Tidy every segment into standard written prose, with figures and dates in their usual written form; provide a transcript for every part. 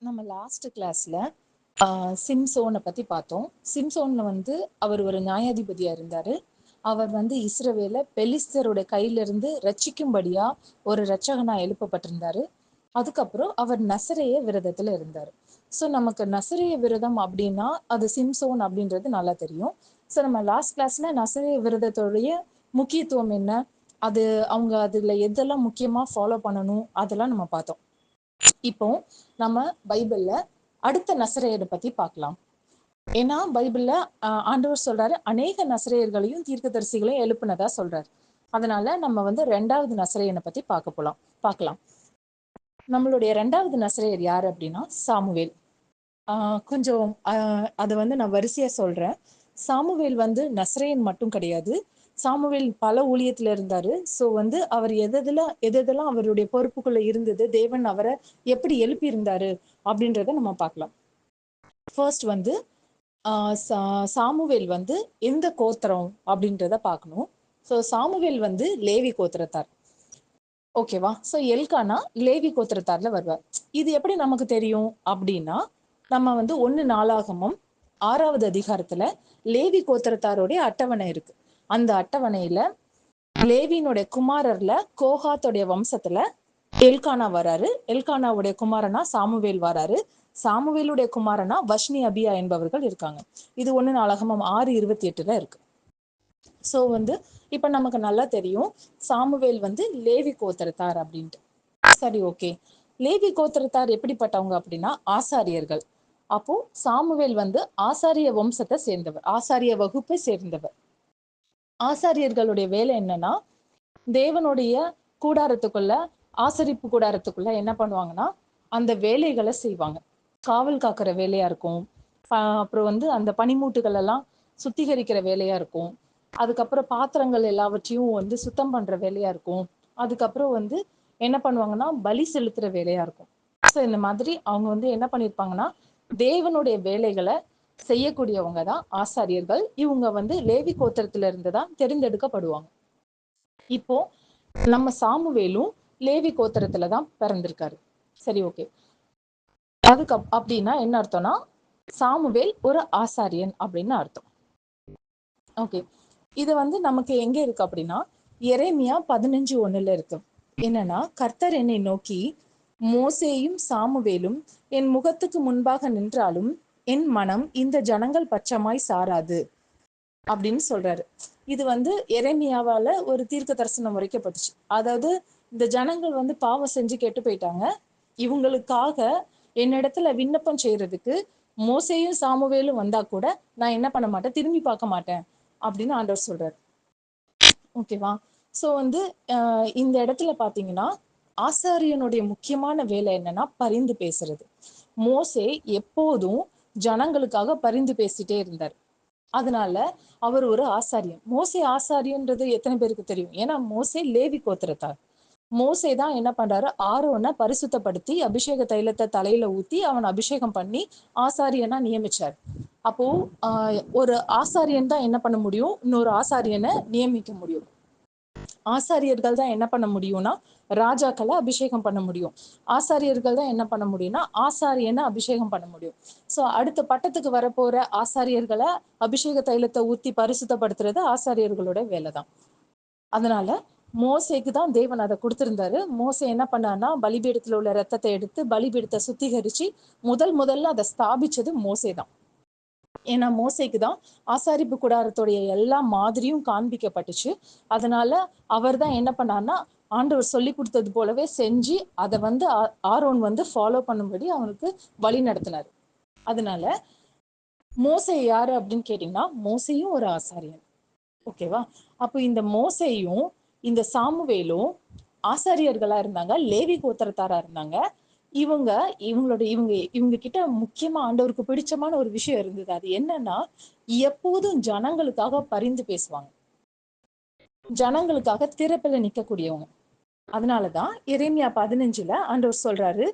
நம்ம லாஸ்ட் கிளாஸ்ல சிம்சோனை பத்தி பார்த்தோம். சிம்சோன்ல அவர் ஒரு நியாயாதிபதியா இருந்தாரு. அவர் இஸ்ரவேல பெலிஸ்தருடைய கையிலிருந்து ரட்சிக்கும்படியா ஒரு இரட்சகனா எழுப்பப்பட்டிருந்தாரு. அதுக்கப்புறம் அவர் நசரேய விரதத்துல இருந்தாரு. ஸோ நமக்கு நசரேய விரதம் அப்படின்னா அது சிம்சோன் அப்படின்றது நல்லா தெரியும். ஸோ நம்ம லாஸ்ட் கிளாஸ்ல நசரேய விரதத்துடைய முக்கியத்துவம் என்ன, அது அவங்க அதுல எதெல்லாம் முக்கியமா ஃபாலோ பண்ணணும் அதெல்லாம் நம்ம பார்த்தோம். இப்போ நம்ம பைபிள்ல அடுத்த நசரேயரை பத்தி பார்க்கலாம். ஏன்னா பைபிள்ல ஆண்டவர் சொல்றாரு அநேக நசரேயர்களையும் தீர்க்கதரிசிகளையும் எழுப்புனதா சொல்றாரு. அதனால நம்ம 2வது நசரேயனை பத்தி பார்க்கலாம். நம்மளுடைய 2வது நசரேயர் யாரு அப்படின்னா சாமுவேல். கொஞ்சம் அதை நான் வரிசையா சொல்றேன். சாமுவேல் நசரேயன் மட்டும் கிடையாது. சாமுவேல் பல ஊழியத்துல இருந்தாரு. ஸோ அவர் எதெல்லாம் அவருடைய பொறுப்புக்குள்ள இருந்தது, தேவன் அவரை எப்படி எழுப்பி இருந்தாரு அப்படின்றத நம்ம பார்க்கலாம். ஃபர்ஸ்ட் சாமுவேல் எந்த கோத்திரம் அப்படின்றத பார்க்கணும். ஸோ சாமுவேல் லேவி கோத்திரத்தார். ஓகேவா? ஸோ எல்கானா லேவி கோத்திரத்தார்ல வருவார். இது எப்படி நமக்கு தெரியும் அப்படின்னா, நம்ம 1 நாளாகமம் 6வது அதிகாரத்துல லேவி கோத்திரத்தாருடைய அட்டவணை இருக்கு. அந்த அட்டவணையில லேவியினுடைய குமாரர்ல கோகாத்துடைய வம்சத்துல எல்கானா வராரு. எல்கானாவுடைய குமாரனா சாமுவேல் வராரு. சாமுவேலுடைய குமாரனா வஷ்னி அபியா என்பவர்கள் இருக்காங்க. இது 1 நாளாகமம் 6:28 இருக்கு. ஸோ இப்ப நமக்கு நல்லா தெரியும் சாமுவேல் லேவி கோத்திரத்தார் அப்படின்ட்டு. சரி, ஓகே. லேவி கோத்திரத்தார் எப்படிப்பட்டவங்க அப்படின்னா ஆசாரியர்கள். அப்போ சாமுவேல் ஆசாரிய வம்சத்தை சேர்ந்தவர், ஆசாரிய வகுப்பை சேர்ந்தவர். ஆசாரியர்களுடைய வேலை என்னன்னா, தேவனுடைய கூடாரத்துக்குள்ள, ஆசரிப்பு கூடாரத்துக்குள்ள என்ன பண்ணுவாங்கன்னா அந்த வேலைகளை செய்வாங்க. காவல் காக்கிற வேலையா இருக்கும். அப்புறம் அந்த பனிமூட்டுகள் எல்லாம் சுத்திகரிக்கிற வேலையா இருக்கும். அதுக்கப்புறம் பாத்திரங்கள் எல்லாவற்றையும் சுத்தம் பண்ற வேலையா இருக்கும். அதுக்கப்புறம் என்ன பண்ணுவாங்கன்னா பலி செலுத்துற வேலையா இருக்கும். ஸோ இந்த மாதிரி அவங்க என்ன பண்ணிருப்பாங்கன்னா தேவனுடைய வேலைகளை செய்யக்கூடியவங்க தான் ஆசாரியர்கள். இவங்க லேவி கோத்திரத்துல இருந்து தான் தெரிந்தெடுக்கப்படுவாங்க. இப்போ நம்ம சாமுவேலும் லேவி கோத்திரத்துல தான் பிறந்திருக்காரு. சரி, ஓகே. அப்படின்னா என்ன அர்த்தம்னா சாமுவேல் ஒரு ஆசாரியன் அப்படின்னு அர்த்தம். ஓகே. இது நமக்கு எங்க இருக்கு அப்படின்னா எரேமியா 15:1 இருக்கு. என்னன்னா, கர்த்தர் என்னை நோக்கி, மோசேயும் சாமுவேலும் என் முகத்துக்கு முன்பாக நின்றாலும் என் மனம் இந்த ஜனங்கள் பட்சமாய் சாராது அப்படின்னு சொல்றாரு. இது எரேமியாவால ஒரு தீர்க்க தரிசனம் உரைக்கப்பட்டுச்சு. அதாவது இந்த ஜனங்கள் பாவம் செஞ்சு கெட்டு போயிட்டாங்க. இவங்களுக்காக என்னிடத்துல விண்ணப்பம் செய்யறதுக்கு மோசேயும் சாமுவேலும் வந்தா கூட நான் என்ன பண்ண மாட்டேன், திரும்பி பார்க்க மாட்டேன் அப்படின்னு ஆண்டவர் சொல்றாரு. ஓகேவா? ஸோ இந்த இடத்துல பாத்தீங்கன்னா ஆசாரியனுடைய முக்கியமான வேலை என்னன்னா பரிந்து பேசுறது. மோசே எப்போதும் ஜனங்களுக்காக பரிந்து பேசிட்டே இருந்தார். அதனால அவர் ஒரு ஆசாரியன். மோசே ஆசாரியன்றது எத்தனை பேருக்கு தெரியும்? ஏன்னா மோசே லேவி கோத்திரத்தார். மோசே தான் என்ன பண்றாரு, ஆரோனை பரிசுத்தப்படுத்தி அபிஷேக தைலத்தை தலையில ஊத்தி அவன் அபிஷேகம் பண்ணி ஆசாரியனா நியமிச்சார். அப்போ ஒரு ஆசாரியன் தான் என்ன பண்ண முடியும், இன்னொரு ஆசாரியனை நியமிக்க முடியும். ஆசாரியர்கள் தான் என்ன பண்ண முடியும்னா ராஜாக்களை அபிஷேகம் பண்ண முடியும். ஆசாரியர்கள் தான் என்ன பண்ண முடியும்னா ஆசாரியனை அபிஷேகம் பண்ண முடியும். சோ அடுத்த பட்டத்துக்கு வரப்போற ஆசாரியர்களை அபிஷேக தைலத்தை ஊத்தி பரிசுத்தப்படுத்துறது ஆசாரியர்களோட வேலைதான். அதனால மோசேக்கு தான் தேவன் அதை கொடுத்திருந்தாரு. மோசே என்ன பண்ணான்னா பலிபீடத்துல உள்ள ரத்தத்தை எடுத்து பலிபீடத்தை சுத்திகரிச்சு முதல்ல அதை ஸ்தாபிச்சது மோசே தான். ஏன்னா மோசேக்கு தான் ஆசாரிப்பு கூடாரத்துடைய எல்லா மாதிரியும் காண்பிக்கப்பட்டுச்சு. அதனால அவர் தான் என்ன பண்ணார்னா ஆண்டவர் சொல்லி கொடுத்தது போலவே செஞ்சு அதை ஆரோன் ஃபாலோ பண்ணும்படி அவனுக்கு வழி நடத்தினார். அதனால மோசே யாரு அப்படின்னு கேட்டீங்கன்னா மோசையும் ஒரு ஆசாரியன். ஓகேவா? அப்போ இந்த மோசையும் இந்த சாமுவேலும் ஆசாரியர்களா இருந்தாங்க, லேவி கோத்திரத்தாரா இருந்தாங்க. இவங்க இவங்க கிட்ட முக்கியமா ஆண்டவருக்கு பிடிச்சமான ஒரு விஷயம் இருந்தது. அது என்னன்னா எப்போதும் ஜனங்களுக்காக பரிந்து பேசுவாங்க, ஜனங்களுக்காக திறப்பில நிக்கக்கூடியவங்க. அதனாலதான் எரேமியா 15 ஆண்டவர் சொல்றாரு,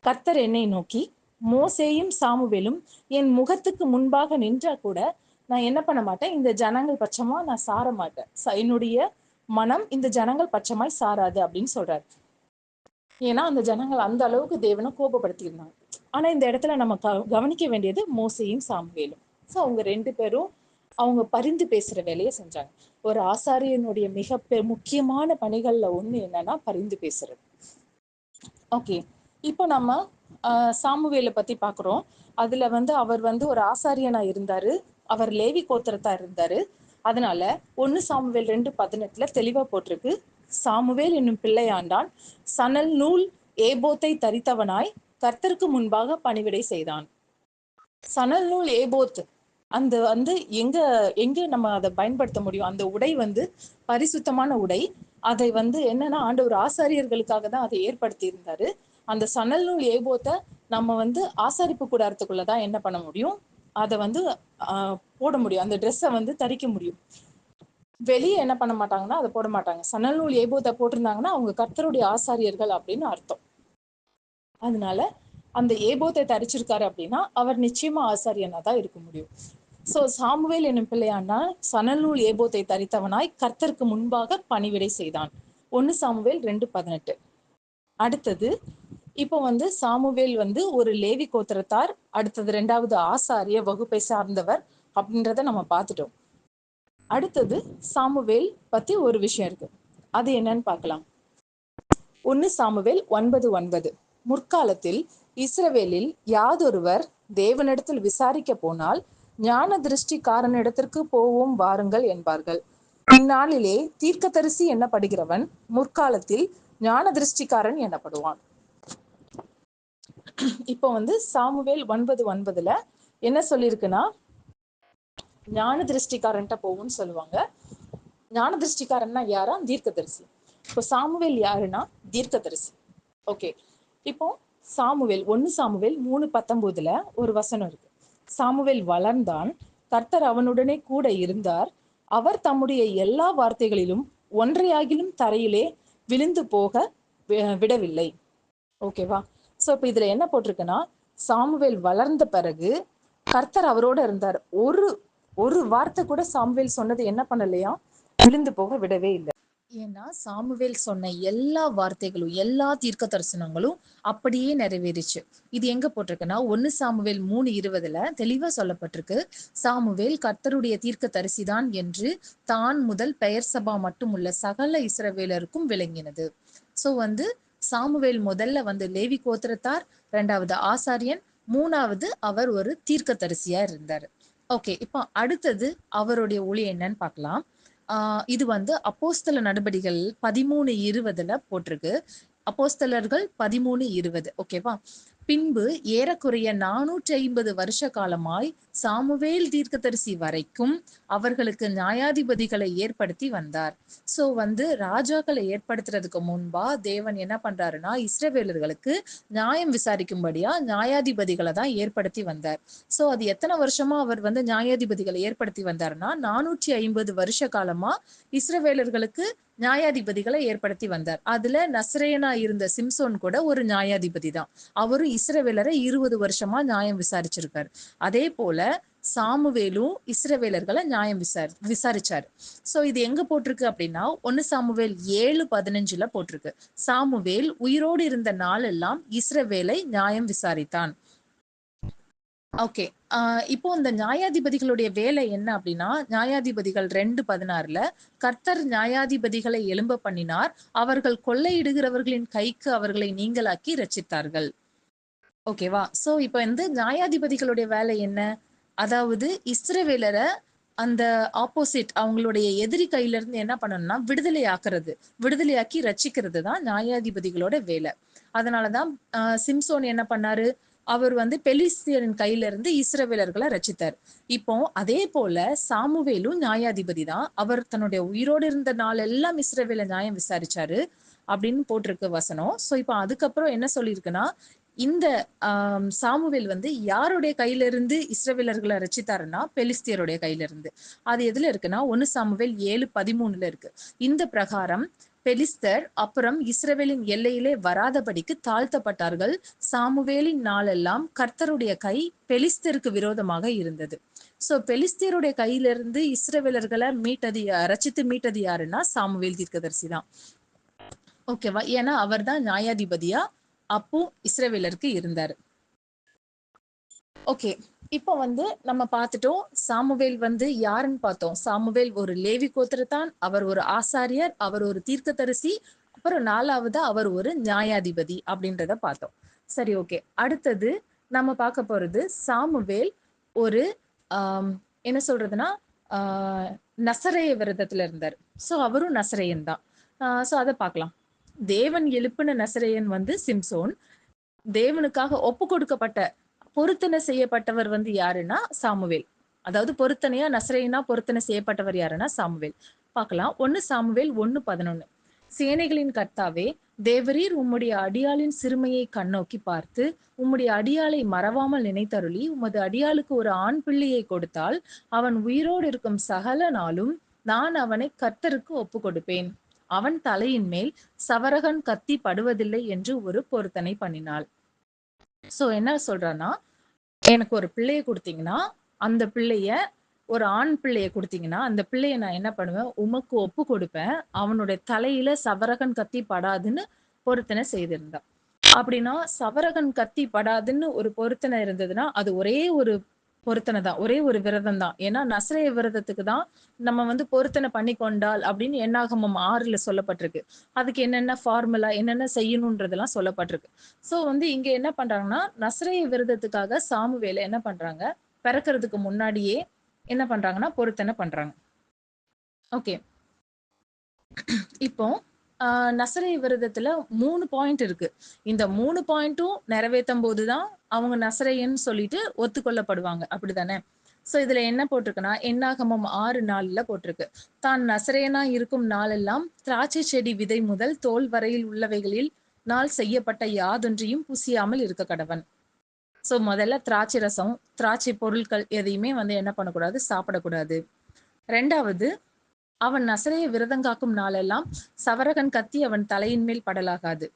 கர்த்தர் என்னை நோக்கி, மோசேயும் சாமுவேலும் என் முகத்துக்கு முன்பாக நின்றா கூட நான் என்ன பண்ண மாட்டேன், இந்த ஜனங்கள் பட்சமா நான் சார மாட்டேன், என்னுடைய மனம் இந்த ஜனங்கள் பட்சமாய் சாராது அப்படின்னு சொல்றாரு. ஏன்னா அந்த ஜனங்கள் அந்த அளவுக்கு தேவனை கோபப்படுத்தி இருந்தாங்க. ஆனா இந்த இடத்துல நம்ம கவனிக்க வேண்டியது மோசேயும் சாமுவேலும். ஸோ அவங்க 2 பேரும் அவங்க பரிந்து பேசுற வேலையை செஞ்சாங்க. ஒரு ஆசாரியனுடைய மிக முக்கியமான பணிகள்ல ஒண்ணு என்னன்னா பரிந்து பேசுறது. ஓகே, இப்போ நம்ம சாமுவேலை பத்தி பாக்குறோம். அதுல வந்து அவர் வந்து ஒரு ஆசாரியனா இருந்தாரு, அவர் லேவி கோத்திரத்தா இருந்தாரு. அதனால 1 சாமுவேல் 2:18 தெளிவா போட்டிருக்கு, சாமுவேல் என்னும் பிள்ளையாண்டான் சணல் நூல் ஏபோத்தை தரித்தவனாய் கர்த்தருக்கு முன்பாக பணிவிடை செய்தான். சணல் நூல் ஏபோத் அந்த வந்து எங்க எங்க நம்ம அதை பயன்படுத்த முடியும்? அந்த உடை வந்து பரிசுத்தமான உடை. அதை வந்து என்னன்னா ஆண்டவர் ஆசாரியர்களுக்காக தான் அதை ஏற்படுத்தி இருந்தாரு. அந்த சணல் நூல் ஏபோத்தை நம்ம வந்து ஆசாரிப்பு கூடாரத்துக்குள்ளதான் என்ன பண்ண முடியும்? அதை வந்து போட முடியும். அந்த ட்ரெஸ்ஸை வந்து தரிக்க முடியும். வெளியே என்ன பண்ண மாட்டாங்கன்னா அதை போட மாட்டாங்க. சணல் நூல் ஏபோத்தை போட்டிருந்தாங்கன்னா அவங்க கர்த்தருடைய ஆசாரியர்கள் அப்படின்னு அர்த்தம். அதனால அந்த ஏபோத்தை தரிச்சிருக்காரு அப்படின்னா அவர் நிச்சயமா ஆசாரியனா தான் இருக்க முடியும். சோ சாமுவேல் என்னும் பிள்ளையானா சணல் நூல் ஏபோத்தை தரித்தவனாய் கர்த்தருக்கு முன்பாக பணிவிடை செய்தான். 1 சாமுவேல் 2:18. அடுத்தது இப்போ வந்து சாமுவேல் வந்து ஒரு லேவி கோத்திரத்தார், அடுத்தது 2வது ஆசாரிய வகுப்பை சார்ந்தவர் அப்படின்றத நம்ம பார்த்துட்டோம். அடுத்தது சாமுவேல் பத்தி ஒரு விஷயம் இருக்கு, அது என்னன்னு பார்க்கலாம். 1 சாமுவேல் 9:9. முற்காலத்தில் இஸ்ரவேலில் யாதொருவர் தேவனிடத்தில் விசாரிக்க போனால் ஞான திருஷ்டிக்காரனிடத்திற்கு போவோம் வாருங்கள் என்பார்கள். இந்நாளிலே தீர்க்கதரிசி என்னப்படுகிறவன் முற்காலத்தில் ஞான திருஷ்டிக்காரன் எனப்படுவான். இப்போ வந்து சாமுவேல் 9:9 என்ன சொல்லியிருக்குன்னா ஞான திருஷ்டிக்காரன்ட்ட போகும்னு சொல்லுவாங்க. ஞான திருஷ்டிக்காரன்னா யாரா? தீர்க்கதரிசி. இப்போ சாமுவேல் யாருன்னா தீர்க்கதரிசி. ஓகே, இப்போ சாமுவேல் 1 சாமுவேல் 3:19 ஒரு வசனம் இருக்கு. சாமுவேல் வளர்ந்தான், கர்த்தர் அவனுடனே கூட இருந்தார், அவர் தம்முடைய எல்லா வார்த்தைகளிலும் ஒன்றையாகிலும் தரையிலே விழுந்து போக விடவில்லை. ஓகேவா? சோ இப்ப இதுல என்ன போட்டிருக்குன்னா சாமுவேல் வளர்ந்த பிறகு கர்த்தர் அவரோட இருந்தார். ஒரு வார்த்தை கூட சாமுவேல் சொன்னது என்ன பண்ணலையா? விழுந்து போக விடவே இல்லை. ஏன்னா சாமுவேல் சொன்ன எல்லா வார்த்தைகளும் எல்லா தீர்க்க தரிசனங்களும் அப்படியே நிறைவேறிச்சு. இது எங்க போட்டிருக்குன்னா 1 சாமுவேல் 3:20 தெளிவா சொல்லப்பட்டிருக்கு, சாமுவேல் கர்த்தருடைய தீர்க்க தரிசிதான் என்று தான் முதல் பெயர் சபா மட்டும் உள்ள சகல இஸ்ரவேலருக்கும் விளங்கினது. சோ வந்து சாமுவேல் முதல்ல வந்து லேவி கோத்திரத்தார், 2வது ஆசாரியன், 3வது அவர் ஒரு தீர்க்க தரிசியா இருந்தார். ஓகே, இப்போ அடுத்தது அவருடைய ஊழியம் என்னன்னு பார்க்கலாம். இது வந்து அப்போஸ்தல நடபடிகள் 13:20 போட்டிருக்கு. அப்போஸ்தலர்கள் 13:20. ஓகேவா? பின்பு ஏறக்குறைய 450 வருஷ காலமாய் சாமுவேல் தீர்க்கதரிசி வரைக்கும் அவர்களுக்கு நியாயாதிபதிகளை ஏற்படுத்தி வந்தார். சோ வந்து ராஜாக்களை ஏற்படுத்துறதுக்கு முன்பா தேவன் என்ன பண்றாருன்னா இஸ்ரவேலர்களுக்கு நியாயம் விசாரிக்கும்படியா நியாயாதிபதிகளை தான் ஏற்படுத்தி வந்தார். சோ அது எத்தனை வருஷமா அவர் வந்து நியாயாதிபதிகளை ஏற்படுத்தி வந்தாருன்னா 450 வருஷ காலமா இஸ்ரவேலர்களுக்கு நியாயாதிபதிகளை ஏற்படுத்தி வந்தார். அதுல நஸ்ரேயனா இருந்த சிம்சோன் கூட ஒரு நியாயாதிபதி தான். அவரும் இஸ்ரவேலரை 20 வருஷமா நியாயம் விசாரிச்சிருக்காரு. அதே போல சாமுவேலும் இஸ்ரவேலர்களை நியாயம் விசாரிச்சாரு. சோ இது எங்க போட்டிருக்கு அப்படின்னா 1 சாமுவேல் 7:15 போட்டிருக்கு. சாமுவேல் உயிரோடு இருந்த நாளெல்லாம் இஸ்ரவேலை நியாயம் விசாரித்தான். ஓகே, இப்போ இந்த நியாயாதிபதிகளுடைய வேலை என்ன அப்படின்னா நியாயாதிபதிகள் 2:16 கர்த்தர் நியாயாதிபதிகளை எழும்ப பண்ணினார், அவர்கள் கொள்ளையிடுகிறவர்களின் கைக்கு அவர்களை நீங்களாக்கி ரட்சித்தார்கள். ஓகேவா? சோ இப்ப வந்து நியாயாதிபதிகளுடைய வேலை என்ன? அதாவது இஸ்ரவேலரை அந்த ஆப்போசிட் அவங்களுடைய எதிரி கையில இருந்து என்ன பண்ணணும்னா விடுதலையாக்கி ரட்சிக்கிறது தான் நியாயாதிபதிகளோட வேலை. அதனாலதான் சிம்சோன் என்ன பண்ணாரு? அவர் வந்து பெலிஸ்தியரின் கையில இருந்து இஸ்ரவேலர்களை ரட்சித்தார். இப்போ அதே போல சாமுவேலும் நியாயாதிபதி தான். அவர் தன்னுடைய உயிரோடு இருந்த நாள் எல்லாம் இஸ்ரவேல நியாயம் விசாரிச்சாரு அப்படின்னு போட்டிருக்கு வசனம். சோ இப்போ அதுக்கப்புறம் என்ன சொல்லியிருக்குன்னா இந்த சாமுவேல் வந்து யாருடைய கையில இருந்து இஸ்ரவேலர்களை ரட்சித்தாருன்னா பெலிஸ்தியருடைய கையில இருந்து. அது எதுல இருக்குன்னா 1 சாமுவேல் 7:13 இருக்கு. இந்த பிரகாரம் பெலிஸ்தர் அப்புறம் இஸ்ரவேலின் எல்லையிலே வராதபடிக்கு தாழ்த்தப்பட்டார்கள். சாமுவேலின் நாளெல்லாம் கர்த்தருடைய கை பெலிஸ்தருக்கு விரோதமாக இருந்தது. சோ பெலிஸ்தியருடைய கையிலிருந்து இஸ்ரவேலர்களை ரட்சித்து மீட்டது யாருன்னா சாமுவேல் தீர்க்கதரிசி தான். ஓகேவா? ஏன்னா அவர் தான் நியாயாதிபதியா அப்போ இஸ்ரவேலருக்கு இருந்தாரு. ஓகே. இப்போ வந்து நம்ம பார்த்துட்டோம். சாமுவேல் வந்து யாருன்னு பார்த்தோம். சாமுவேல் ஒரு லேவி கோத்திரத்தான். அவர் ஒரு ஆசாரியர். அவர் ஒரு தீர்க்கதரிசி. அப்புறம் 4வது அவர் ஒரு நியாயாதிபதி அப்படின்றத பார்த்தோம். சரி, ஓகே. அடுத்தது நம்ம பார்க்க போறது சாமுவேல் ஒரு ஆம், என்ன சொல்றதுன்னா ஆ, நசரேய விரதத்துல இருந்தார். ஸோ அவரும் நசரேயன் தான். ஸோ அதை பார்க்கலாம். தேவன் எழுப்பின நசரேயன் வந்து சிம்சோன். தேவனுக்காக ஒப்பு கொடுக்கப்பட்ட பொருத்தனை செய்யப்பட்டவர் வந்து யாருன்னா சாமுவேல். அதாவது பொருத்தனையா நசரேயனா பொருத்தனை செய்யப்பட்டவர் யாருன்னா சாமுவேல். பார்க்கலாம். 1 சாமுவேல் 1:11. சேனைகளின் கர்த்தாவே, தேவரீர் உம்முடைய அடியாளின் சிறுமையை கண்ணோக்கி பார்த்து உம்முடைய அடியாளை மறவாமல் நினைத்தருளி உமது அடியாளுக்கு ஒரு ஆண் பிள்ளையை கொடுத்தால் அவன் உயிரோடு இருக்கும் சகல நாளும் நான் அவனை கர்த்தருக்கு ஒப்பு கொடுப்பேன். அவன் தலையின் மேல் சவரகன் கத்தி படுவதில்லை என்று ஒரு பொருத்தனை பண்ணினாள். சோ என்ன சொல்றான்னா, எனக்கு ஒரு பிள்ளைய குடுத்தீங்கன்னா, அந்த பிள்ளைய ஒரு ஆண் பிள்ளைய குடுத்தீங்கன்னா, அந்த பிள்ளைய நான் என்ன பண்ணுவேன், உமக்கு ஒப்பு கொடுப்பேன். அவனுடைய தலையில சவரகன் கத்தி படாதுன்னு பொருத்தனை செய்திருந்தா. அப்படின்னா, சவரகன் கத்தி படாதுன்னு ஒரு பொருத்தனை இருந்ததுன்னா, அது ஒரே ஒரு பொருத்தனை தான். ஒரே ஒரு விரதம் தான். ஏன்னா, நசரேய விரதத்துக்கு தான் நம்ம வந்து பொருத்தனை பண்ணி கொண்டால் அப்படின்னு என்னாகமம் 6ல சொல்லப்பட்டிருக்கு. அதுக்கு என்னென்ன ஃபார்முலா, என்னென்ன செய்யணுன்றதெல்லாம் சொல்லப்பட்டிருக்கு. சோ வந்து இங்க என்ன பண்றாங்கன்னா, நசரேய விரதத்துக்காக சாமுவேல என்ன பண்றாங்க, பிறக்கறதுக்கு முன்னாடியே என்ன பண்றாங்கன்னா, பொருத்தனை பண்றாங்க. ஓகே. இப்போ நசரேய விரதத்துல 3 பாயிண்ட் இருக்கு. இந்த 3 பாயிண்ட்டும் நிறைவேத்தும் போதுதான் அவங்க நசரேயன்னு சொல்லிட்டு ஒத்துக்கொள்ளப்படுவாங்க. அப்படிதானே? சோ இதுல என்ன போட்டிருக்குன்னா, என்னாகமம் 6:4 போட்டிருக்கு. தான் நசரேயனா இருக்கும் நாளெல்லாம் திராட்சை செடி விதை முதல் தோல் வரையில் உள்ளவைகளில் நாள் செய்யப்பட்ட யாதொன்றையும் புசியாமல் இருக்க கடவன். சோ முதல்ல திராட்சை ரசம், திராட்சை பொருட்கள் எதையுமே வந்து என்ன பண்ணக்கூடாது, சாப்பிடக்கூடாது. 2வது, அவன் நசரேய விரதங்காக்கும் நாளெல்லாம் சவரகன் கத்தி அவன் தலையின் மேல் படலாகாது.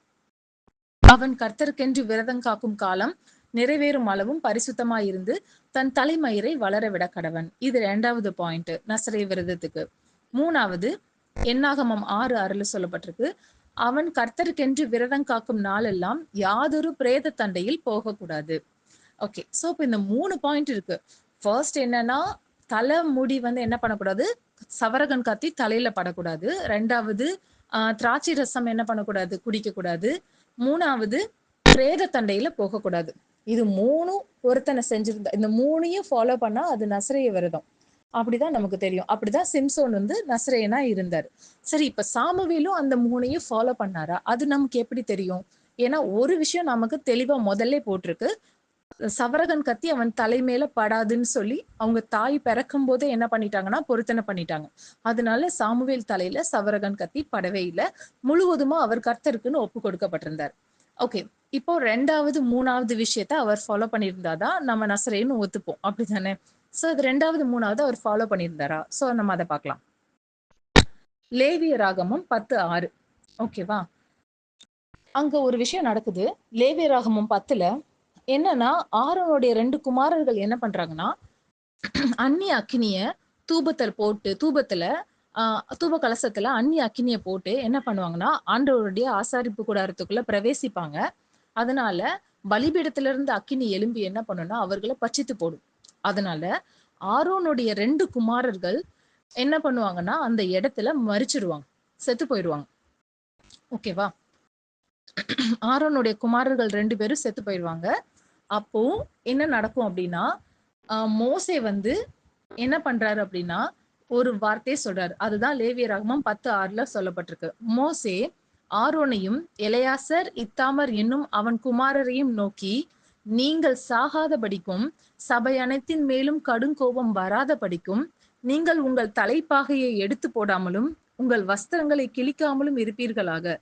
அவன் கர்த்தருக்கென்று விரதங்காக்கும் காலம் நிறைவேறும் அளவும் பரிசுத்தமாயிருந்து தன் தலைமயிரை வளர விட கடவன். இது 2வது பாயிண்ட் நசரேய விரதத்துக்கு. 3வது, என்னாகமம் 6:6 சொல்லப்பட்டிருக்கு. அவன் கர்த்தருக்கென்று விரதம் காக்கும் நாளெல்லாம் யாதொரு பிரேத தண்டையில் போகக்கூடாது. ஓகே. சோ இப்ப இந்த 3 பாயிண்ட் இருக்கு. ஃபர்ஸ்ட் என்னன்னா, தலை முடி வந்து என்ன பண்ணக்கூடாது, சவரகன் கத்தி தலையில படக்கூடாது. 2வது, திராட்சை ரசம் என்ன பண்ணக்கூடாது, குடிக்க கூடாது. 3வது, பிரேத தண்டையில போகக்கூடாது. இது 3ம் பொருத்தனை செஞ்சிருந்தா, இந்த 3யும் ஃபாலோ பண்ணா அது நசரேய விரதம். அப்படிதான் நமக்கு தெரியும். அப்படிதான் சிம்சோன் வந்து நசரேயனா இருந்தாரு. சரி, இப்ப சாமுவேலும் அந்த 3யும் ஃபாலோ பண்ணாரா? அது நமக்கு எப்படி தெரியும்? ஏன்னா ஒரு விஷயம் நமக்கு தெளிவா முதல்ல போட்டிருக்கு. சவரகன் கத்தி அவன் தலை மேல படாதுன்னு சொல்லி அவங்க தாய் பிறக்கும் போதே என்ன பண்ணிட்டாங்கன்னா பொருத்தனை பண்ணிட்டாங்க. அதனால சாமுவேல் தலையில சவரகன் கத்தி படவே இல்லை. முழுவதுமா அவர் கர்த்தருக்குன்னு ஒப்பு கொடுக்கப்பட்டிருந்தார். ஓகே. இப்போ 2வது 3வது விஷயத்த அவர் ஃபாலோ பண்ணியிருந்தாதான் நம்ம நசரேன்னு ஒத்துப்போம். அப்படித்தானே? சோ அது 2வது 3வது அவர் ஃபாலோ பண்ணியிருந்தாரா? சோ நம்ம அதை பார்க்கலாம். லேவியராகமம் 10:6. ஓகேவா? அங்க ஒரு விஷயம் நடக்குது. லேவியராகமம் 10ல என்னன்னா, ஆரோனுடைய 2 குமாரர்கள் என்ன பண்றாங்கன்னா, அந்நிய அக்கினிய தூபத்துல போட்டு தூப கலசத்துல அந்நிய அக்கினிய போட்டு என்ன பண்ணுவாங்கன்னா, ஆண்டவருடைய ஆசாரிப்பு கூடாரத்துக்குள்ள பிரவேசிப்பாங்க. அதனால பலிபீடத்துல இருந்து அக்கினி எழும்பி என்ன பண்ணும்னா, அவர்கள பட்சித்து போடும். அதனால ஆரோனுடைய 2 குமாரர்கள் என்ன பண்ணுவாங்கன்னா, அந்த இடத்துல மரிச்சிருவாங்க. செத்து போயிருவாங்க. ஓகேவா? ஆரோனுடைய குமாரர்கள் 2 பேரும் செத்து போயிருவாங்க. அப்போ என்ன நடக்கும் அப்படின்னா, மோசே வந்து என்ன பண்றாரு அப்படின்னா, ஒரு வார்த்தையை சொல்றாரு. அதுதான் லேவியராகமம் 10:6 சொல்லப்பட்டிருக்கு. மோசே ஆரோனையும் எலெயாசர் இத்தாமர் என்னும் அவன் குமாரரையும் நோக்கி, நீங்கள் சாகாதபடிக்கும் சபை அனைத்தின் மேலும் கடுங்கோபம் வராதபடிக்கும் நீங்கள் உங்கள் தலைப்பாகையை எடுத்து போடாமலும் உங்கள் வஸ்திரங்களை கிழிக்காமலும் இருப்பீர்களாக.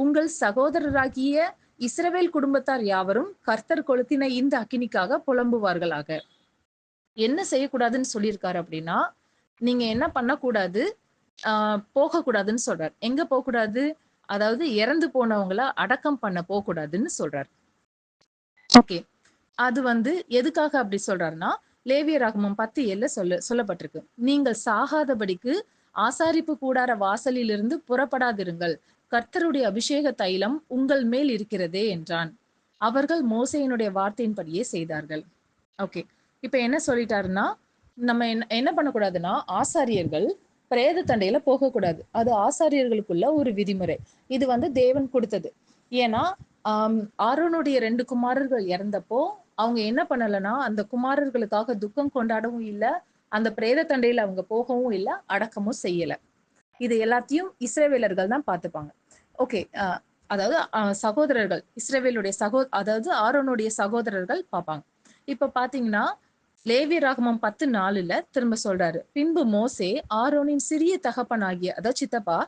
உங்கள் சகோதரராகிய இஸ்ரவேல் குடும்பத்தார் யாவரும் கர்த்தர் கொளுத்தின இந்த அக்கினிக்காக புலம்புவார்களாக. என்ன செய்யக்கூடாதுன்னு சொல்லியிருக்காரு அப்படின்னா, நீங்க என்ன பண்ணக்கூடாது, போகக்கூடாதுன்னு சொல்றாரு. எங்க போகக்கூடாது? அதாவது இறந்து போனவங்கள அடக்கம் பண்ண போகக்கூடாதுன்னு சொல்றாரு. ஓகே. அது வந்து எதுக்காக அப்படி சொல்றாருன்னா, லேவியராகமம் 10:7 சொல்லப்பட்டிருக்கு. நீங்கள் சாகாதபடிக்கு ஆசாரிப்பு கூடார வாசலிலிருந்து புறப்படாதிருங்கள். கர்த்தருடைய அபிஷேக தைலம் உங்கள் மேல் இருக்கிறதே என்றான். அவர்கள் மோசேயினுடைய வார்த்தையின்படியே செய்தார்கள். ஓகே. இப்ப என்ன சொல்லிட்டாருன்னா, நம்ம என்ன பண்ணக்கூடாதுன்னா, ஆசாரியர்கள் பிரேத தண்டையில போகக்கூடாது. அது ஆசாரியர்களுக்குள்ள ஒரு விதிமுறை. இது வந்து தேவன் குடுத்தது. ஏன்னா, ஆம் ஆரோனுடைய 2 குமாரர்கள் இறந்தப்போ, அவங்க என்ன பண்ணலன்னா, அந்த குமாரர்களுக்காக துக்கம் கொண்டாடவும் இல்ல, அந்த பிரேத தண்டையில அவங்க போகவும் இல்ல, அடக்கமும் செய்யல. இது எல்லாத்தையும் இஸ்ரவேலர்கள் தான் பார்த்துப்பாங்க. ஓகே. அதாவது சகோதரர்கள் இஸ்ரவேலுடைய அதாவது ஆரோனுடைய சகோதரர்கள் பார்ப்பாங்க. இப்ப பார்த்தீங்கன்னா, லேவியராகமம் 10:4ல திரும்ப சொல்றாரு. பின்பு மோசே ஆரோனின் சிறிய தகப்பனாகிய அதாவது சித்தப்பா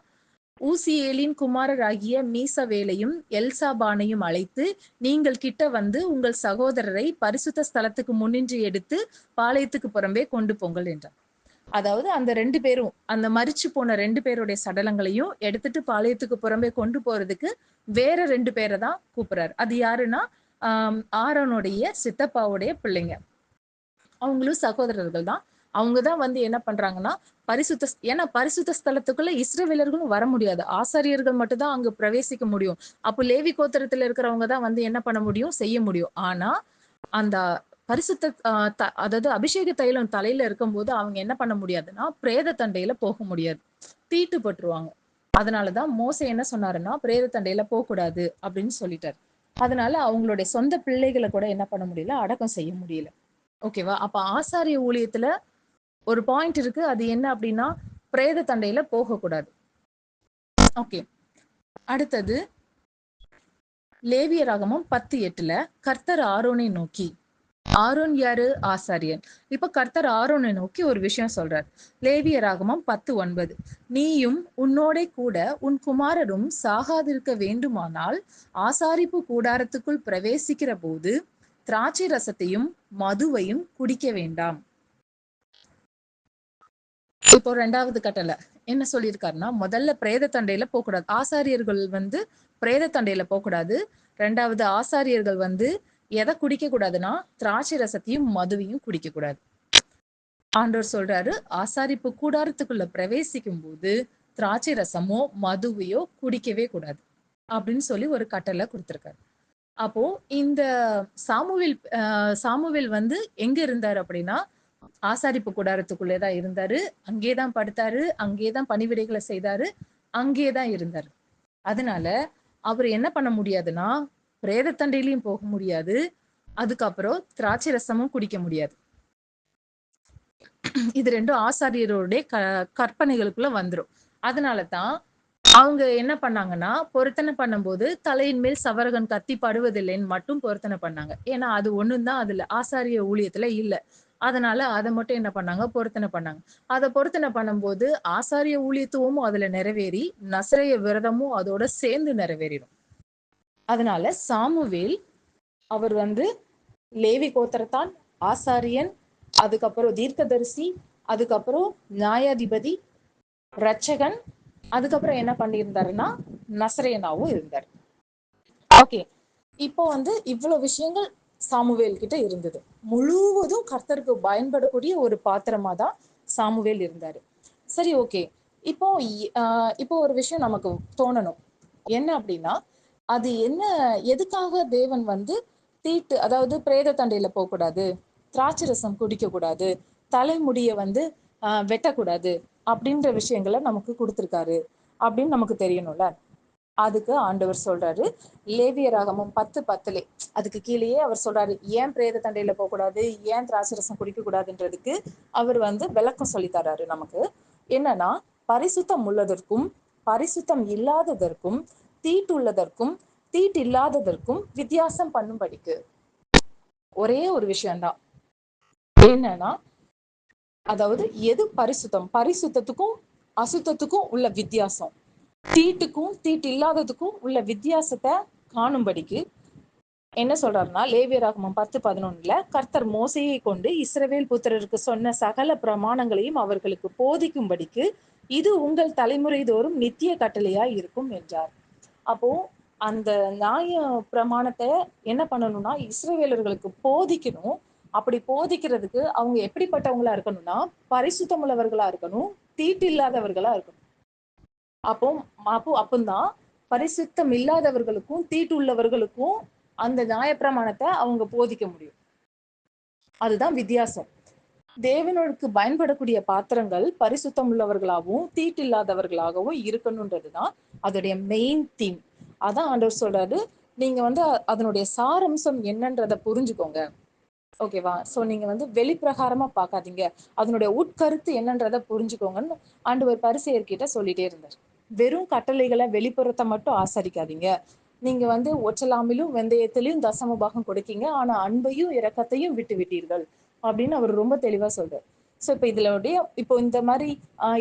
ஊசியேலின் குமாரராகிய மீசவேலையும் எல்சாபானையும் அழைத்து, நீங்கள் கிட்ட வந்து உங்கள் சகோதரரை பரிசுத்த ஸ்தலத்துக்கு முன்னின்று எடுத்து பாளையத்துக்கு புறம்பே கொண்டு போங்கள் என்றார். அதாவது அந்த 2 பேரும், அந்த மரிச்சு போன 2 பேருடைய சடலங்களையும் எடுத்துட்டு பாளையத்துக்கு புறம்பே கொண்டு போறதுக்கு வேற 2 பேர தான் கூப்பிடுறாரு. அது யாருன்னா, ஆரோனுடைய சித்தப்பாவுடைய பிள்ளைங்க. அவங்களும் சகோதரர்கள் தான். அவங்க தான் வந்து என்ன பண்றாங்கன்னா, ஏன்னா பரிசுத்த ஸ்தலத்துக்குள்ள இஸ்ரவேலர்களும் வர முடியாது. ஆசாரியர்கள் மட்டும் தான் அங்க பிரவேசிக்க முடியும். அப்போ லேவி கோத்திரத்துல இருக்கிறவங்க தான் வந்து என்ன பண்ண முடியும்? செய்ய முடியும். ஆனா, அந்த பரிசுத்த அதாவது அபிஷேக தைலம் தலையில இருக்கும்போது அவங்க என்ன பண்ண முடியாதுன்னா, பிரேத தண்டையில போக முடியாது. தீட்டுப்பட்டுருவாங்க. அதனாலதான் மோசே என்ன சொன்னாருன்னா, பிரேத தண்டையில போக்கூடாது அப்படின்னு சொல்லிட்டாரு. அதனால அவங்களுடைய சொந்த பிள்ளைகளை கூட என்ன பண்ண முடியல, அடக்கம் செய்ய முடியல. ஓகேவா? அப்ப ஆசாரிய ஊழியத்துல ஒரு பாயிண்ட் இருக்கு. அது என்ன அப்படின்னா, பிரேத தண்டையில போகக்கூடாது. ஓகே. அடுத்தது லேவியராகமம் 10:8ல கர்த்தர் ஆரோனை நோக்கி, ஆரோன் யாரு? ஆசாரியன். இப்ப கர்த்தர் ஆரோனை நோக்கி ஒரு விஷயம் சொல்றார். லேவியராகமம் 10:9 நீயும் உன்னோடே கூட உன் குமாரரும் சாகாதிருக்க வேண்டுமானால் ஆசாரிப்பு கூடாரத்துக்குள் பிரவேசிக்கிற போது திராட்சை ரசத்தையும் மதுவையும் குடிக்க வேண்டாம். இப்போ 2வது கட்டளை என்ன சொல்லியிருக்காருன்னா, முதல்ல பிரேத தண்டையில போகக்கூடாது. ஆசாரியர்கள் வந்து பிரேத தண்டையில போகக்கூடாது. 2வது ஆசாரியர்கள் வந்து எதை குடிக்க கூடாதுன்னா, திராட்சை ரசத்தையும் மதுவையும் குடிக்க கூடாது. ஆண்டவர் சொல்றாரு, ஆசாரிப்பு கூடாரத்துக்குள்ள பிரவேசிக்கும் போது திராட்சை ரசமோ மதுவையோ குடிக்கவே கூடாது அப்படின்னு சொல்லி ஒரு கட்டளை கொடுத்திருக்காரு. அப்போ இந்த சாமுவேல் வந்து எங்க இருந்தாரு அப்படின்னா, ஆசாரிப்பு கூடாரத்துக்குள்ளே தான் இருந்தாரு. அங்கேதான் படுத்தாரு. அங்கேதான் பணிவிடைகளை செய்தாரு. அங்கேதான் இருந்தாரு. அதனால அவர் என்ன பண்ண முடியாதுன்னா, பிரேத தண்டையிலயும் போக முடியாது. அதுக்கப்புறம் திராட்சை ரசமும் குடிக்க முடியாது. இது 2ம் ஆசாரியருடைய கற்பனைகளுக்குள்ள வந்துரும். அதனால தான் அவங்க என்ன பண்ணாங்கன்னா, பொருத்தனை பண்ணும்போது தலையின் மேல் சவரகன் கத்தி படுவதில்லைன்னு மட்டும் பொருத்தனை பண்ணாங்க. ஏன்னா அது ஒண்ணும் தான் அதுல ஆசாரிய ஊழியத்துல இல்ல. அதனால அத மட்டும் என்ன பண்ணாங்க, பொருத்தனை பண்ணாங்க. அத பொருத்தனை பண்ணும்போது ஆசாரிய ஊழியத்துவமும் அதுல நிறைவேறி, நசரேய விரதமும் அதோட சேர்ந்து நிறைவேறிடும். அதனால சாமுவேல் அவர் வந்து லேவி கோத்திரத்தான், ஆசாரியன், அதுக்கப்புறம் தீர்க்கதரிசி, அதுக்கப்புறம் நியாயாதிபதி, ரட்சகன், அதுக்கப்புறம் என்ன பண்ணியிருந்தாருன்னா நசரேயனாவும் இருந்தார். ஓகே. இப்போ வந்து இவ்வளவு விஷயங்கள் சாமுவேல் கிட்ட இருந்தது. முழுவதும் கர்த்தருக்கு பயன்படக்கூடிய ஒரு பாத்திரமா தான் சாமுவேல் இருந்தாரு. சரி, ஓகே. இப்போ இப்போ ஒரு விஷயம் நமக்கு தோணணும். என்ன அப்படின்னா, அது என்ன, எதுக்காக தேவன் வந்து அதாவது பிரேத தண்டையில போகக்கூடாது, திராட்சை ரசம் குடிக்க கூடாது, தலைமுடிய வந்து வெட்டக்கூடாது அப்படின்ற விஷயங்களை நமக்கு கொடுத்திருக்காரு அப்படின்னு நமக்கு தெரியணும்ல. அதுக்கு ஆண்டவர் சொல்றாரு, லேவியராகமம் 10:10 அதுக்கு கீழேயே அவர் சொல்றாரு, ஏன் பிரேத தண்டையில போக கூடாது, ஏன் திராட்சை ரசம் குடிக்க கூடாதுன்றதுக்கு அவர் வந்து விளக்கம் சொல்லி தர்றாரு நமக்கு. என்னன்னா, பரிசுத்தம் உள்ளதற்கும் பரிசுத்தம் இல்லாததற்கும் தீட்டுள்ளதற்கும் தீட்டு இல்லாததற்கும் வித்தியாசம் பண்ணும்படிக்கு ஒரே ஒரு விஷயம்தான். என்னன்னா, அதாவது எது பரிசுத்தத்துக்கும் அசுத்தத்துக்கும் உள்ள வித்தியாசம், தீட்டுக்கும் தீட்டு இல்லாததுக்கும் உள்ள வித்தியாசத்தை காணும்படிக்கு என்ன சொல்றாருன்னா, லேவியராகமம் 10:11 கர்த்தர் மோசையை கொண்டு இஸ்ரவேல் புத்திரருக்கு சொன்ன சகல பிரமாணங்களையும் அவர்களுக்கு போதிக்கும்படிக்கு இது உங்கள் தலைமுறை தோறும் நித்திய கட்டளையாய் இருக்கும் என்றார். அப்போ அந்த நியாய பிரமாணத்தை என்ன பண்ணணும்னா இஸ்ரவேலர்களுக்கு போதிக்கணும். அப்படி போதிக்கிறதுக்கு அவங்க எப்படிப்பட்டவங்களா இருக்கணும்னா, பரிசுத்தம் உள்ளவர்களா இருக்கணும், தீட்டு இல்லாதவர்களா இருக்கணும். அப்போ அப்பந்தான் பரிசுத்தம் இல்லாதவர்களுக்கும் தீட்டு உள்ளவர்களுக்கும் அந்த நியாயப்பிரமாணத்தை அவங்க போதிக்க முடியும். அதுதான் வித்தியாசம். தேவனுக்கு பயன்படக்கூடிய பாத்திரங்கள் பரிசுத்தம் உள்ளவர்களாகவும் தீட்டில்லாதவர்களாகவும் இருக்கணும்ன்றதுதான் அதோடைய மெயின் தீம். அதான் ஆண்டவர் சொல்றாரு, நீங்க வந்து அதனுடைய சாரம்சம் என்னன்றத புரிஞ்சுக்கோங்க. ஓகேவா? சோ நீங்க வந்து வெளிப்பிரகாரமா பார்க்காதீங்க, அதனுடைய உட்கருத்து என்னன்றத புரிஞ்சுக்கோங்கன்னு ஆண்டவர் பரிசேயர்கிட்ட சொல்லிட்டே இருந்தார். வெறும் கட்டளைகளை வெளிப்புறத்தை மட்டும் ஆசரிக்காதீங்க. நீங்க வந்து ஒற்றலாமிலும் வெந்தயத்திலையும் தசம பாகம் கொடுக்கீங்க, ஆனா அன்பையும் இரக்கத்தையும் விட்டு விட்டீர்கள் அப்படின்னு அவர் ரொம்ப தெளிவா சொல்றாரு. சோ இப்ப இதுல இப்போ இந்த மாதிரி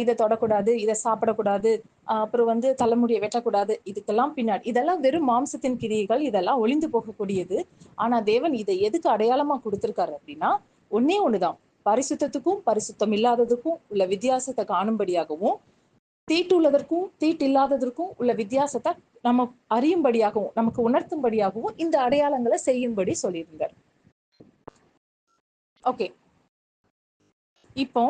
இதை தொடக்கூடாது, இதை சாப்பிடக்கூடாது, அப்புறம் வந்து தலைமுடியை வெட்டக்கூடாது, இதுக்கெல்லாம் பின்னாடி இதெல்லாம் வெறும் மாம்சத்தின் கிரியைகள், இதெல்லாம் ஒளிந்து போகக்கூடியது. ஆனா தேவன் இதை எதுக்கு அடையாளமா கொடுத்திருக்காரு அப்படின்னா, ஒன்னே ஒண்ணுதான், பரிசுத்தத்துக்கும் பரிசுத்தம் இல்லாததுக்கும் உள்ள வித்தியாசத்தை காணும்படியாகவும், தீட்டுள்ளதற்கும் தீட்டில்லாததற்கும் உள்ள வித்தியாசத்தை நம்ம அறியும்படியாகவும் நமக்கு உணர்த்தும்படியாகவும் இந்த அடையாளங்களை செய்யும்படி சொல்லியிருந்தார். ஓகே, இப்போ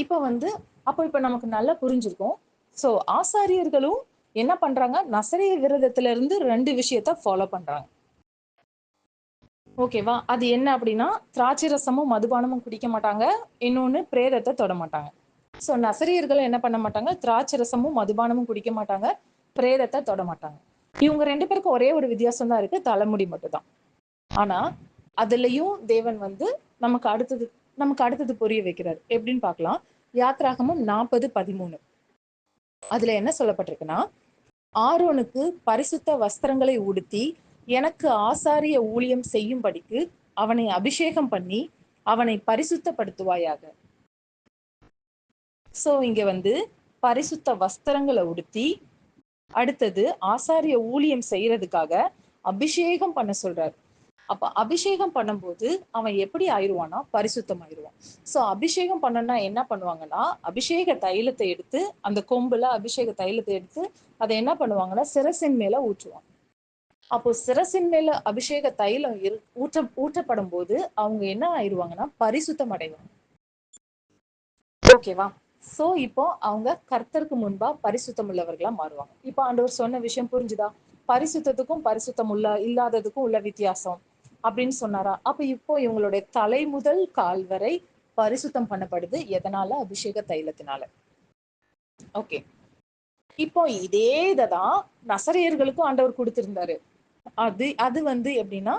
இப்போ வந்து இப்ப நமக்கு நல்லா புரிஞ்சிருக்கும். சோ ஆசாரியர்களும் என்ன பண்றாங்க, நசரேய விரதத்துல இருந்து 2 விஷயத்த ஃபாலோ பண்றாங்க. ஓகேவா? அது என்ன அப்படின்னா, திராட்சை ரசமும் மதுபானமும் குடிக்க மாட்டாங்க, இன்னொன்னு பிரேதத்தை தொட மாட்டாங்க. சோ நசரியர்கள் என்ன பண்ண மாட்டாங்க, திராட்சை ரசமும் மதுபானமும் குடிக்க மாட்டாங்க, பிரேதத்தை தொட மாட்டாங்க. இவங்க 2 பேருக்கும் ஒரே ஒரு வித்தியாசம் தான் இருக்கு, தலைமுடி மட்டும் தான். ஆனா அதுலயும் தேவன் வந்து நமக்கு அடுத்தது புரிய வைக்கிறார். எப்படின்னு பார்க்கலாம். யாத்ராகமம் 40:13 அதுல என்ன சொல்லப்பட்டிருக்குன்னா, ஆரோனுக்கு பரிசுத்த வஸ்திரங்களை உடுத்தி எனக்கு ஆசாரிய ஊழியம் செய்யும்படிக்கு அவனை அபிஷேகம் பண்ணி அவனை பரிசுத்தப்படுத்துவாயாக. சோ இங்க வந்து பரிசுத்த வஸ்திரங்களை உடுத்தி அடுத்தது ஆசாரிய ஊழியம் செய்யறதுக்காக அபிஷேகம் பண்ண சொல்றாரு. அப்ப அபிஷேகம் பண்ணும்போது அவன் எப்படி ஆயிடுவான்னா பரிசுத்தம் ஆயிடுவான். சோ அபிஷேகம் பண்ணனா என்ன பண்ணுவாங்கன்னா, அபிஷேக தைலத்தை எடுத்து அந்த கொம்புல அபிஷேக தைலத்தை எடுத்து அதை என்ன பண்ணுவாங்கன்னா சிரசின் மேல ஊற்றுவாங்க. அப்போ சிரசின் மேல அபிஷேக தைலம் ஊற்றப்படும் போது அவங்க என்ன ஆயிடுவாங்கன்னா பரிசுத்தம் அடைவாங்க. ஓகேவா? சோ இப்போ அவங்க கர்த்தருக்கு முன்பா பரிசுத்தம் உள்ளவர்களா மாறுவாங்க. இப்போ ஆண்டவர் சொன்ன விஷயம் புரிஞ்சுதா? பரிசுத்தத்துக்கும் பரிசுத்தம் இல்லாததுக்கும் உள்ள வித்தியாசம் அப்படின்னு சொன்னாரா? அப்ப இப்போ இவங்களுடைய தலை முதல் கால் வரை பரிசுத்தம் பண்ணப்படுது. எதனால? அபிஷேக தைலத்தினால. ஓகே, இப்போ இதே இததான் நசரேயர்களுக்கும் ஆண்டவர் கொடுத்திருந்தாரு. அது வந்து எப்படின்னா,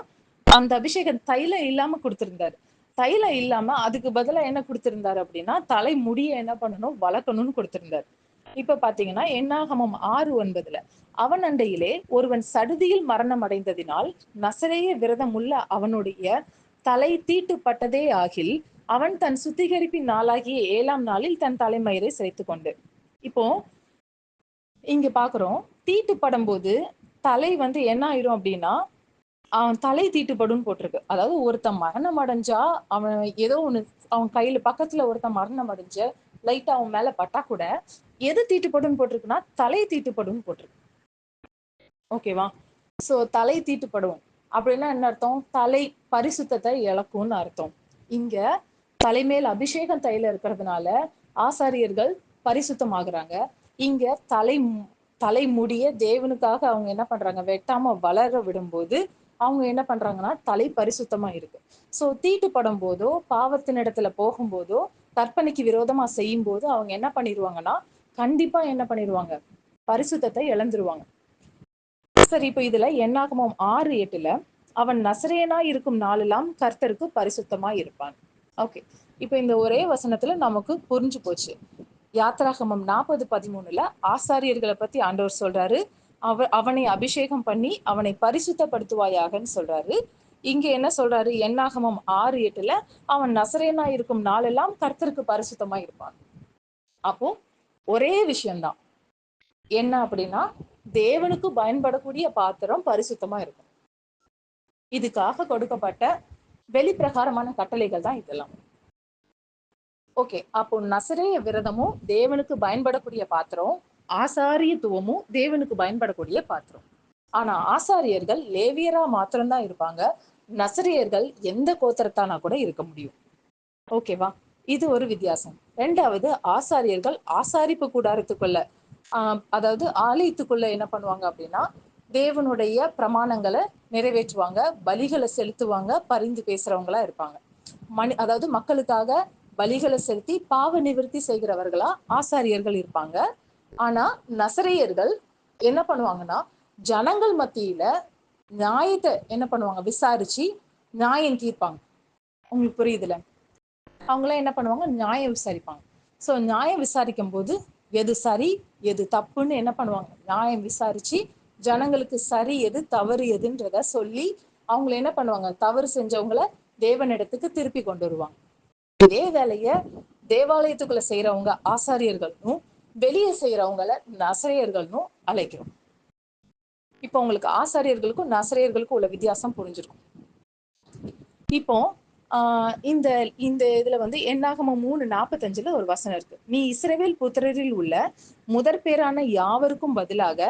அந்த அபிஷேக தைலம் இல்லாம கொடுத்திருந்தாரு. தைலம் இல்லாம அதுக்கு பதிலா என்ன கொடுத்திருந்தாரு அப்படின்னா, தலை முடிய என்ன பண்ணணும், வளர்க்கணும்னு கொடுத்திருந்தாரு. இப்ப பாத்தீங்கன்னா என்னாகமம் 6:9 அவன் அண்டையிலே ஒருவன் சடுதியில் மரணம் அடைந்ததினால் நசரேய விரதம் உள்ள அவனுடைய தலை தீட்டுப்பட்டதே ஆகில் அவன் தன் சுத்திகரிப்பின் நாளாகிய 7ஆம் நாளில் தன் தலைமயிரை சிரைத்து கொண்டு. இப்போ இங்க பாக்குறோம், தீட்டுப்படும் போது தலை வந்து என்ன ஆயிரும் அப்படின்னா அவன் தலை தீட்டுப்படும் போட்டிருக்கு. அதாவது ஒருத்தன் மரணம் அடைஞ்சா அவன் ஏதோ ஒண்ணு அவன் கையில பக்கத்துல ஒருத்தன் மரணம் அடைஞ்ச லைட்டா அவன் மேல பட்டா கூட எது தீட்டுப்படும் போட்டிருக்குன்னா தலை தீட்டுப்படும் போட்டிருக்கு. ஓகேவா? சோ தலை தீட்டுப்படும் அப்படின்னா என்ன அர்த்தம்? தலை பரிசுத்தத்தை இழக்கும்னு அர்த்தம். இங்க தலைமேல் அபிஷேகம் தைல இருக்கிறதுனால ஆசாரியர்கள் பரிசுத்தம் ஆகுறாங்க. இங்க தலை முடிய தேவனுக்காக அவங்க என்ன பண்றாங்க, வெட்டாம வளர விடும்போது அவங்க என்ன பண்றாங்கன்னா தலை பரிசுத்தமா இருக்கு. சோ தீட்டுப்படும் போதோ பாவத்தின் இடத்துல போகும்போதோ கற்பனைக்கு விரோதமா செய்யும் போது அவங்க என்ன பண்ணிடுவாங்கன்னா கண்டிப்பா என்ன பண்ணிடுவாங்க, பரிசுத்தத்தை இழந்துருவாங்க. சரி, இப்ப இதுல என்னாகமம் 6:8 அவன் நசரேயனா இருக்கும் நாளெல்லாம் கர்த்தருக்கு பரிசுத்தமா இருப்பான். ஓகே, இப்ப இந்த ஒரே வசனத்துல நமக்கு புரிஞ்சு போச்சு. யாத்ராகமம் 40:13 ஆசாரியர்களை பத்தி ஆண்டவர் சொல்றாரு, அவனை அபிஷேகம் பண்ணி அவனை பரிசுத்தப்படுத்துவாயாகன்னு சொல்றாரு. இங்க என்ன சொல்றாரு, என்னாகமம் 6:8 அவன் நசரேயனா இருக்கும் நாளெல்லாம் கர்த்தருக்கு பரிசுத்தமா இருப்பான். அப்போ ஒரே விஷயம்தான், என்ன அப்படின்னா தேவனுக்கு பயன்படக்கூடிய பாத்திரம் பரிசுத்தமா இருக்கும். இதுக்காக கொடுக்கப்பட்ட வெளிப்பிரகாரமான கட்டளைகள் தான் இதெல்லாம். ஓகே, அப்போ நசரேய விரதமும் தேவனுக்கு பயன்படக்கூடிய பாத்திரம், ஆசாரியத்துவமும் தேவனுக்கு பயன்படக்கூடிய பாத்திரம். ஆனா ஆசாரியர்கள் லேவியரா மாத்திரம்தான் இருப்பாங்க, நசரேயர்கள் எந்த கோத்திரத்தானா கூட இருக்க முடியும். ஓகேவா? இது ஒரு வித்தியாசம். ரெண்டாவது, ஆசாரியர்கள் ஆசாரிப்பு கூடாரத்துக்குள்ள அதாவது ஆலயத்துக்குள்ள என்ன பண்ணுவாங்க அப்படின்னா தேவனுடைய பிரமாணங்களை நிறைவேற்றுவாங்க, பலிகளை செலுத்துவாங்க, பரிந்து பேசுறவங்களா இருப்பாங்க. அதாவது மக்களுக்காக பலிகளை செலுத்தி பாவ நிவர்த்தி செய்கிறவர்களா ஆசாரியர்கள் இருப்பாங்க. ஆனா நசரேயர்கள் என்ன பண்ணுவாங்கன்னா, ஜனங்கள் மத்தியில நியாயத்தை என்ன பண்ணுவாங்க, விசாரிச்சு நியாயம் தீர்ப்பாங்க. உங்களுக்கு புரியுதுல? அவங்களாம் என்ன பண்ணுவாங்க, நியாயம் விசாரிப்பாங்க. ஸோ நியாயம் விசாரிக்கும் போது எது சரி எது தப்புன்னு என்ன பண்ணுவாங்க, நியாயம் விசாரிச்சு ஜனங்களுக்கு சரி எது தவறு எதுன்றத சொல்லி அவங்களை என்ன பண்ணுவாங்க, தவறு செஞ்சவங்கள தேவனிடத்துக்கு திருப்பி கொண்டு வருவாங்க. இதே வேலைய தேவாலயத்துக்குள்ள செய்யறவங்க ஆசாரியர்களும், வெளியே செய்யறவங்கள நசரேயர்களும் அழைக்கிறோம். இப்போ உங்களுக்கு ஆசாரியர்களுக்கும் நசரேயர்களுக்கும் உள்ள வித்தியாசம் புரிஞ்சிருக்கும். இப்போ இந்த இந்த இதுல வந்து என்னாகமம் 3:45 ஒரு வசனம் இருக்கு. நீ இஸ்ரவேல் புத்திரரில் உள்ள முதற் பேரான யாவருக்கும் பதிலாக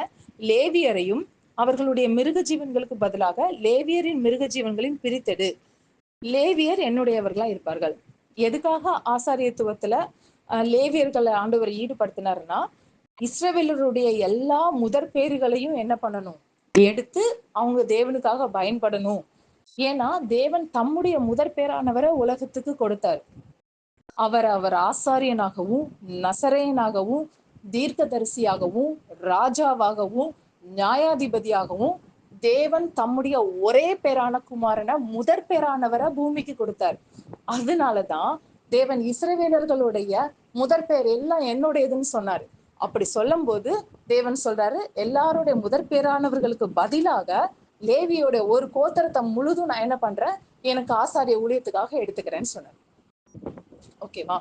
லேவியரையும் அவர்களுடைய மிருக ஜீவன்களுக்கு பதிலாக லேவியரின் மிருக ஜீவன்களையும் பிரித்தெடு. லேவியர் என்னுடையவர்களா இருப்பார்கள். எதுக்காக ஆசாரியத்துவத்துல லேவியர்களை ஆண்டவர் ஈடுபடுத்தினாருன்னா, இஸ்ரவேலருடைய எல்லா முதற் பேறுகளையும் என்ன பண்ணணும், எடுத்து அவங்க தேவனுக்காக பயன்படணும். ஏன்னா தேவன் தம்முடைய முதற் பேரானவரை உலகத்துக்கு கொடுத்தார். அவர் ஆசாரியனாகவும் நசரேயனாகவும் தீர்க்கதரிசியாகவும் ராஜாவாகவும் நியாயாதிபதியாகவும் தேவன் தம்முடைய ஒரே பேரான குமாரனை முதற் பேரானவரை பூமிக்கு கொடுத்தார். அதனாலதான் தேவன் இஸ்ரவேலர்களுடைய முதற் பேர் எல்லாம் என்னுடையதுன்னு சொன்னாரு. அப்படி சொல்லும் போது தேவன் சொல்றாரு, எல்லாருடைய முதற் பேரானவர்களுக்கு பதிலாக லேவியோட ஒரு கோத்திரத்தை முழுதும் நான் என்ன பண்றேன், எனக்கு ஆசாரிய ஊழியத்துக்காக எடுத்துக்கிறேன்னு சொன்னார். ஓகேவா?